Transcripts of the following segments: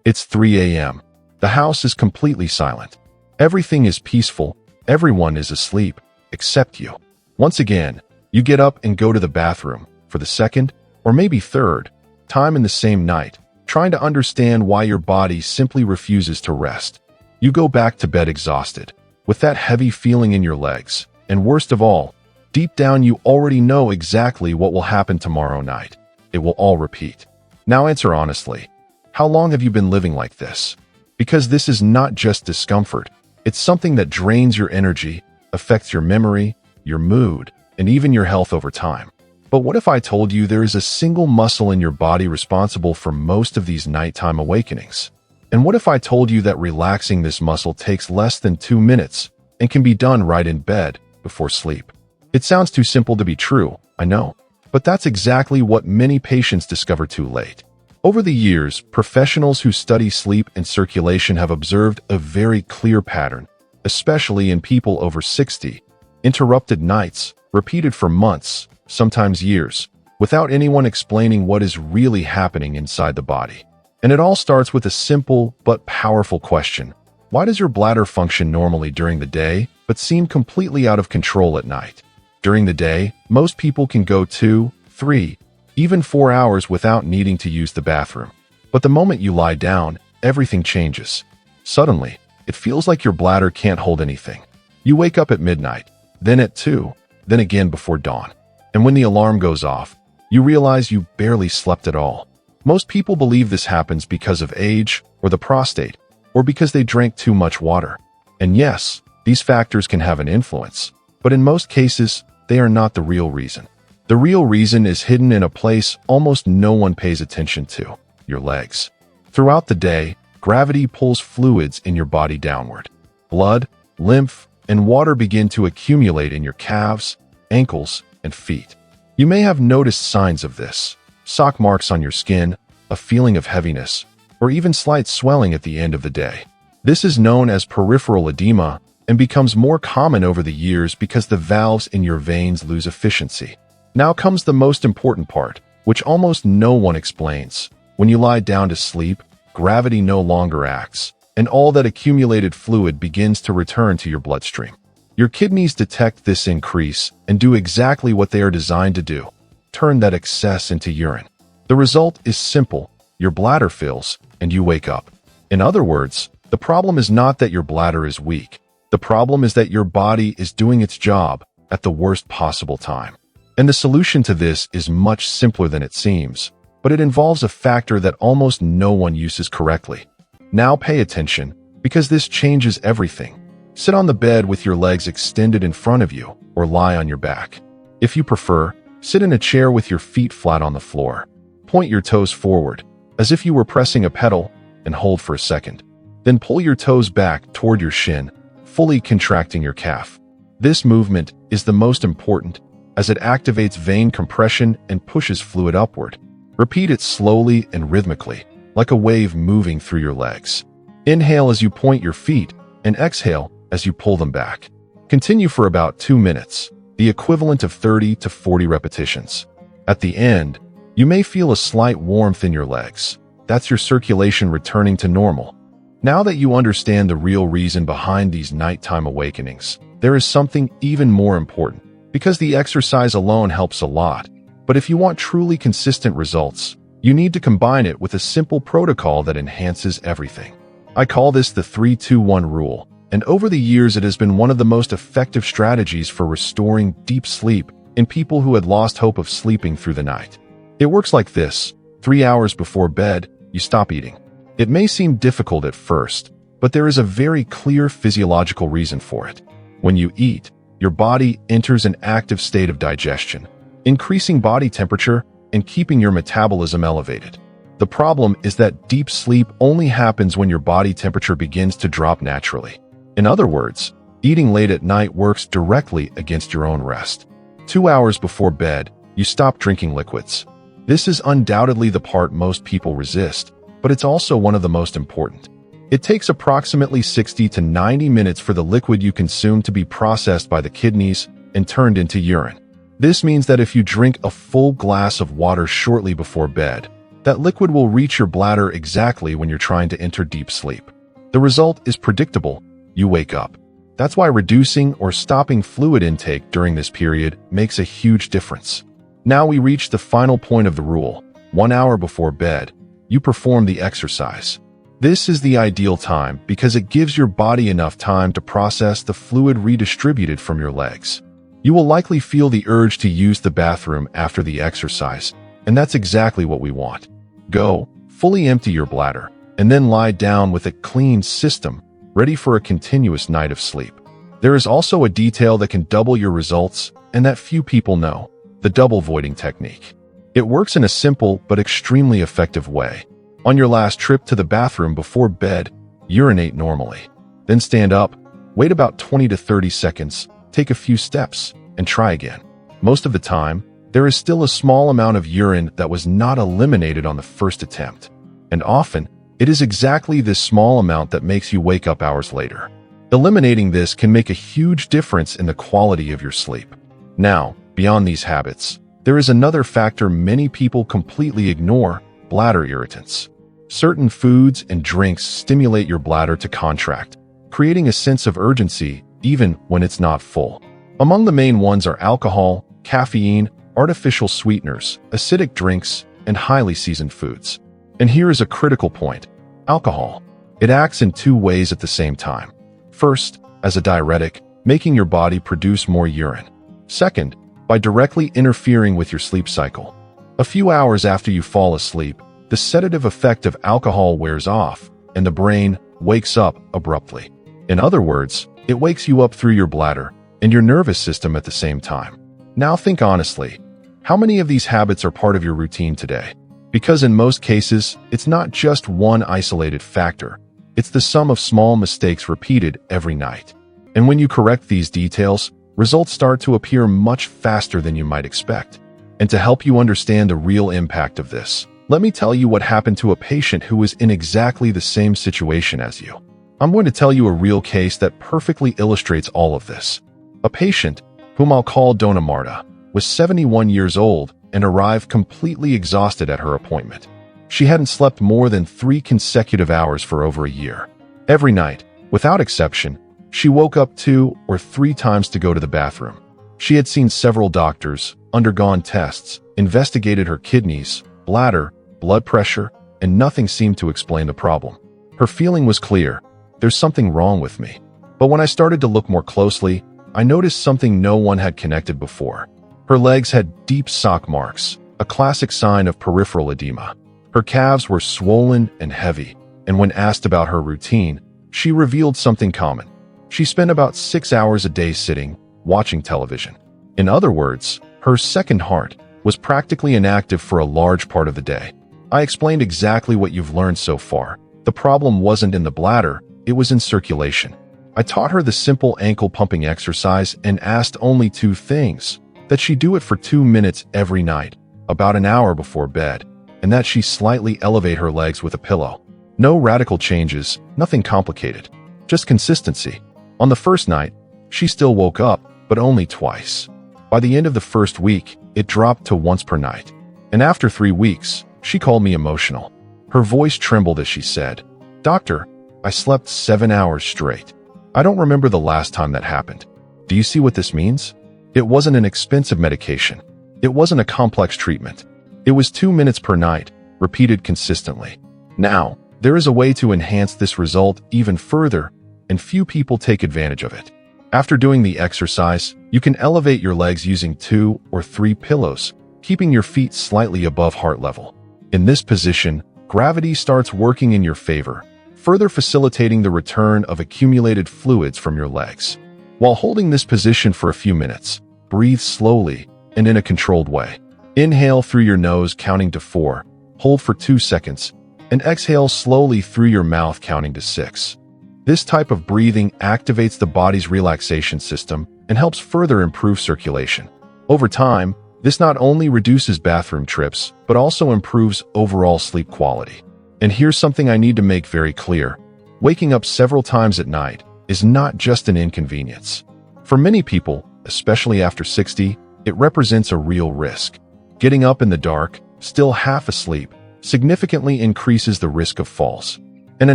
It's 3 a.m. The house is completely silent. Everything is peaceful. Everyone is asleep, except you. Once again, you get up and go to the bathroom for the second, or maybe third, time in the same night, trying to understand why your body simply refuses to rest. You go back to bed exhausted, with that heavy feeling in your legs, and worst of all, deep down you already know exactly what will happen tomorrow night. It will all repeat. Now answer honestly. How long have you been living like this? Because this is not just discomfort. It's something that drains your energy, affects your memory, your mood, and even your health over time. But what if I told you there is a single muscle in your body responsible for most of these nighttime awakenings? And what if I told you that relaxing this muscle takes less than 2 minutes and can be done right in bed before sleep? It sounds too simple to be true, I know, but that's exactly what many patients discover too late. Over the years, professionals who study sleep and circulation have observed a very clear pattern, especially in people over 60. Interrupted nights, repeated for months, sometimes years, without anyone explaining what is really happening inside the body. And it all starts with a simple but powerful question. Why does your bladder function normally during the day, but seem completely out of control at night? During the day, most people can go 2, 3, even 4 hours without needing to use the bathroom. But the moment you lie down, everything changes. Suddenly, it feels like your bladder can't hold anything. You wake up at midnight, then at 2, then again before dawn. And when the alarm goes off, you realize you barely slept at all. Most people believe this happens because of age, or the prostate, or because they drank too much water. And yes, these factors can have an influence, but in most cases, they are not the real reason. The real reason is hidden in a place almost no one pays attention to: your legs. Throughout the day, gravity pulls fluids in your body downward. Blood, lymph, and water begin to accumulate in your calves, ankles, and feet. You may have noticed signs of this: sock marks on your skin, a feeling of heaviness, or even slight swelling at the end of the day. This is known as peripheral edema and becomes more common over the years because the valves in your veins lose efficiency. Now comes the most important part, which almost no one explains. When you lie down to sleep, gravity no longer acts, and all that accumulated fluid begins to return to your bloodstream. Your kidneys detect this increase and do exactly what they are designed to do: turn that excess into urine. The result is simple: your bladder fills, and you wake up. In other words, the problem is not that your bladder is weak. The problem is that your body is doing its job at the worst possible time. And the solution to this is much simpler than it seems, but it involves a factor that almost no one uses correctly. Now pay attention, because this changes everything. Sit on the bed with your legs extended in front of you, or lie on your back. If you prefer, sit in a chair with your feet flat on the floor. Point your toes forward, as if you were pressing a pedal, and hold for a second. Then pull your toes back toward your shin, fully contracting your calf. This movement is the most important, as it activates vein compression and pushes fluid upward. Repeat it slowly and rhythmically, like a wave moving through your legs. Inhale as you point your feet, and exhale as you pull them back. Continue for about 2 minutes, the equivalent of 30 to 40 repetitions. At the end, you may feel a slight warmth in your legs. That's your circulation returning to normal. Now that you understand the real reason behind these nighttime awakenings, there is something even more important. Because the exercise alone helps a lot, but if you want truly consistent results, you need to combine it with a simple protocol that enhances everything. I call this the 3-2-1 rule, and over the years it has been one of the most effective strategies for restoring deep sleep in people who had lost hope of sleeping through the night. It works like this: 3 hours before bed, you stop eating. It may seem difficult at first, but there is a very clear physiological reason for it. When you eat, your body enters an active state of digestion, increasing body temperature and keeping your metabolism elevated. The problem is that deep sleep only happens when your body temperature begins to drop naturally. In other words, eating late at night works directly against your own rest. 2 hours before bed, you stop drinking liquids. This is undoubtedly the part most people resist, but it's also one of the most important. It takes approximately 60 to 90 minutes for the liquid you consume to be processed by the kidneys and turned into urine. This means that if you drink a full glass of water shortly before bed, That liquid will reach your bladder exactly when you're trying to enter deep sleep. The result is predictable. You wake up. That's why reducing or stopping fluid intake during this period makes a huge difference. Now we reach the final point of the rule. 1 hour before bed, you perform the exercise. This is the ideal time because it gives your body enough time to process the fluid redistributed from your legs. You will likely feel the urge to use the bathroom after the exercise, and that's exactly what we want. Go, fully empty your bladder, and then lie down with a clean system, ready for a continuous night of sleep. There is also a detail that can double your results and that few people know, the double voiding technique. It works in a simple but extremely effective way. On your last trip to the bathroom before bed, urinate normally. Then stand up, wait about 20 to 30 seconds, take a few steps, and try again. Most of the time, there is still a small amount of urine that was not eliminated on the first attempt. And often, it is exactly this small amount that makes you wake up hours later. Eliminating this can make a huge difference in the quality of your sleep. Now, beyond these habits, there is another factor many people completely ignore: bladder irritants. Certain foods and drinks stimulate your bladder to contract, creating a sense of urgency even when it's not full. Among the main ones are alcohol, caffeine, artificial sweeteners, acidic drinks, and highly seasoned foods. And here is a critical point: alcohol. It acts in two ways at the same time. First, as a diuretic, making your body produce more urine. Second, by directly interfering with your sleep cycle. A few hours after you fall asleep, the sedative effect of alcohol wears off, and the brain wakes up abruptly. In other words, it wakes you up through your bladder and your nervous system at the same time. Now think honestly, how many of these habits are part of your routine today? Because in most cases, it's not just one isolated factor. It's the sum of small mistakes repeated every night. And when you correct these details, results start to appear much faster than you might expect. And to help you understand the real impact of this, let me tell you what happened to a patient who was in exactly the same situation as you. I'm going to tell you a real case that perfectly illustrates all of this. A patient, whom I'll call Dona Marta, was 71 years old and arrived completely exhausted at her appointment. She hadn't slept more than 3 consecutive hours for over a year. Every night, without exception, she woke up 2 or 3 times to go to the bathroom. She had seen several doctors, undergone tests, investigated her kidneys, bladder, blood pressure, and nothing seemed to explain the problem. Her feeling was clear: there's something wrong with me. But when I started to look more closely, I noticed something no one had connected before. Her legs had deep sock marks, a classic sign of peripheral edema. Her calves were swollen and heavy, and when asked about her routine, she revealed something common. She spent about 6 hours a day sitting, watching television. In other words, her second heart was practically inactive for a large part of the day. I explained exactly what you've learned so far. The problem wasn't in the bladder, it was in circulation. I taught her the simple ankle pumping exercise and asked only 2 things: that she do it for 2 minutes every night, about an hour before bed, and that she slightly elevate her legs with a pillow. No radical changes, nothing complicated, just consistency. On the first night, she still woke up, but only twice. By the end of the first week, it dropped to once per night. And after 3 weeks, she called me emotional. Her voice trembled as she said, "Doctor, I slept 7 hours straight. I don't remember the last time that happened." Do you see what this means? It wasn't an expensive medication. It wasn't a complex treatment. It was 2 minutes per night, repeated consistently. Now, there is a way to enhance this result even further, and few people take advantage of it. After doing the exercise, you can elevate your legs using 2 or 3 pillows, keeping your feet slightly above heart level. In this position, gravity starts working in your favor, further facilitating the return of accumulated fluids from your legs. While holding this position for a few minutes, breathe slowly and in a controlled way. Inhale through your nose counting to 4, hold for 2 seconds, and exhale slowly through your mouth counting to 6. This type of breathing activates the body's relaxation system and helps further improve circulation. Over time, this not only reduces bathroom trips, but also improves overall sleep quality. And here's something I need to make very clear. Waking up several times at night is not just an inconvenience. For many people, especially after 60, it represents a real risk. Getting up in the dark, still half asleep, significantly increases the risk of falls. And a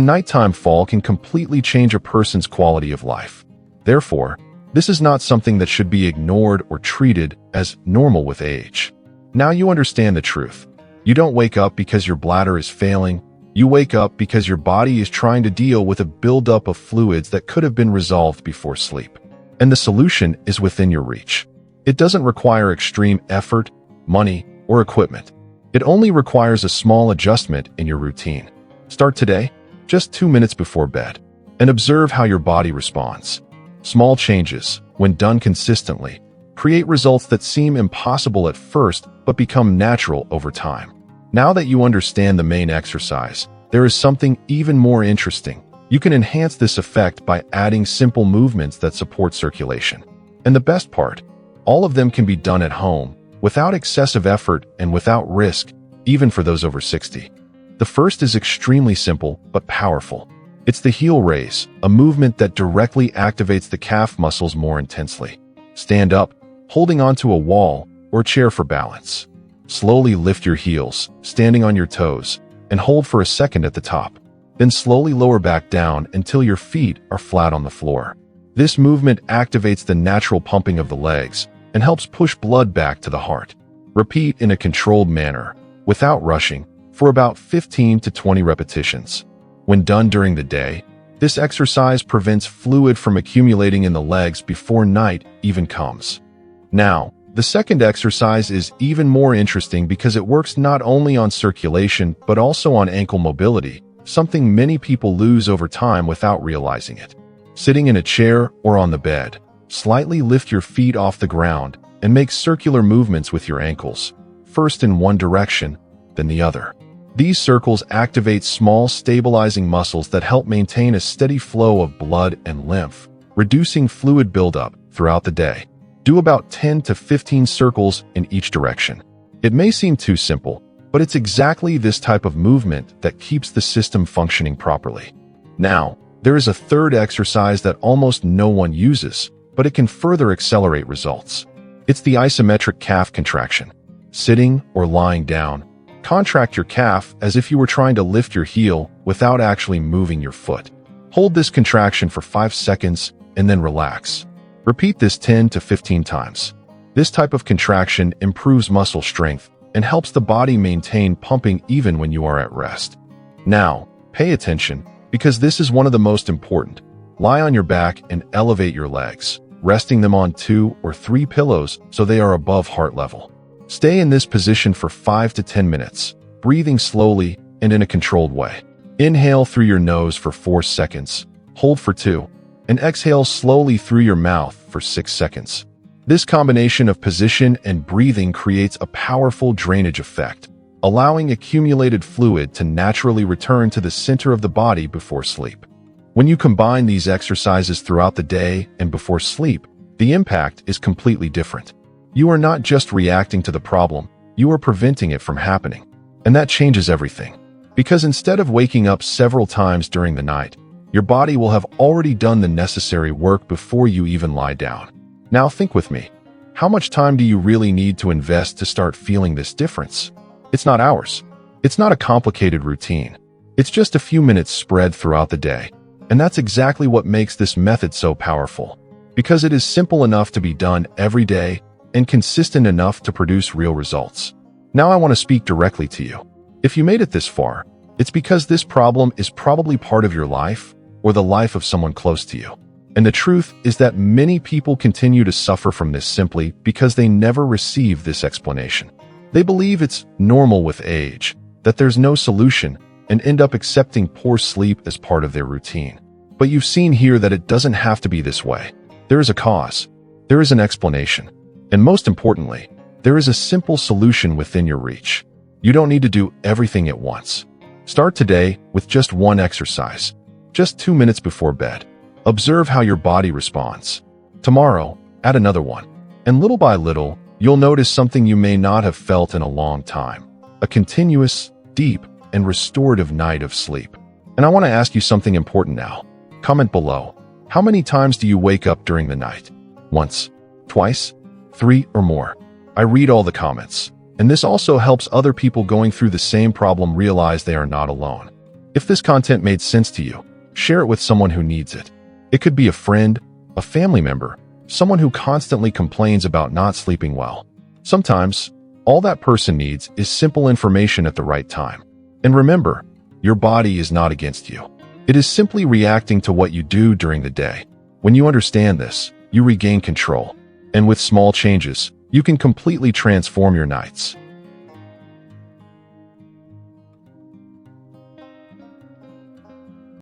nighttime fall can completely change a person's quality of life. Therefore, this is not something that should be ignored or treated as normal with age. Now you understand the truth. You don't wake up because your bladder is failing. You wake up because your body is trying to deal with a buildup of fluids that could have been resolved before sleep. And the solution is within your reach. It doesn't require extreme effort, money, or equipment. It only requires a small adjustment in your routine. Start today, just 2 minutes before bed, and observe how your body responds. Small changes, when done consistently, create results that seem impossible at first but become natural over time. Now that you understand the main exercise, there is something even more interesting. You can enhance this effect by adding simple movements that support circulation. And the best part, all of them can be done at home, without excessive effort and without risk, even for those over 60. The first is extremely simple but powerful. It's the heel raise, a movement that directly activates the calf muscles more intensely. Stand up, holding onto a wall or chair for balance. Slowly lift your heels, standing on your toes, and hold for a second at the top. Then slowly lower back down until your feet are flat on the floor. This movement activates the natural pumping of the legs and helps push blood back to the heart. Repeat in a controlled manner, without rushing, for about 15 to 20 repetitions. When done during the day, this exercise prevents fluid from accumulating in the legs before night even comes. Now, the second exercise is even more interesting because it works not only on circulation but also on ankle mobility, something many people lose over time without realizing it. Sitting in a chair or on the bed, slightly lift your feet off the ground and make circular movements with your ankles, first in one direction, then the other. These circles activate small stabilizing muscles that help maintain a steady flow of blood and lymph, reducing fluid buildup throughout the day. Do about 10 to 15 circles in each direction. It may seem too simple, but it's exactly this type of movement that keeps the system functioning properly. Now, there is a third exercise that almost no one uses, but it can further accelerate results. It's the isometric calf contraction. Sitting or lying down, contract your calf as if you were trying to lift your heel without actually moving your foot. Hold this contraction for 5 seconds and then relax. Repeat this 10 to 15 times. This type of contraction improves muscle strength and helps the body maintain pumping even when you are at rest. Now, pay attention, because this is one of the most important. Lie on your back and elevate your legs, resting them on 2 or 3 pillows so they are above heart level. Stay in this position for 5 to 10 minutes, breathing slowly and in a controlled way. Inhale through your nose for 4 seconds, hold for 2, and exhale slowly through your mouth for 6 seconds. This combination of position and breathing creates a powerful drainage effect, allowing accumulated fluid to naturally return to the center of the body before sleep. When you combine these exercises throughout the day and before sleep, the impact is completely different. You are not just reacting to the problem, you are preventing it from happening. And that changes everything. Because instead of waking up several times during the night, your body will have already done the necessary work before you even lie down. Now think with me. How much time do you really need to invest to start feeling this difference? It's not hours. It's not a complicated routine. It's just a few minutes spread throughout the day. And that's exactly what makes this method so powerful. Because it is simple enough to be done every day and consistent enough to produce real results. Now I want to speak directly to you. If you made it this far, it's because this problem is probably part of your life or the life of someone close to you. And the truth is that many people continue to suffer from this simply because they never receive this explanation. They believe it's normal with age, that there's no solution, and end up accepting poor sleep as part of their routine. But you've seen here that it doesn't have to be this way. There is a cause. There is an explanation. And most importantly, there is a simple solution within your reach. You don't need to do everything at once. Start today with just one exercise, just 2 minutes before bed. Observe how your body responds. Tomorrow, add another one. And little by little, you'll notice something you may not have felt in a long time. A continuous, deep, and restorative night of sleep. And I want to ask you something important now. Comment below. How many times do you wake up during the night? Once? Twice? 3 or more? I read all the comments. And this also helps other people going through the same problem realize they are not alone. If this content made sense to you, share it with someone who needs it. It could be a friend, a family member, someone who constantly complains about not sleeping well. Sometimes, all that person needs is simple information at the right time. And remember, your body is not against you. It is simply reacting to what you do during the day. When you understand this, you regain control. And with small changes, you can completely transform your nights.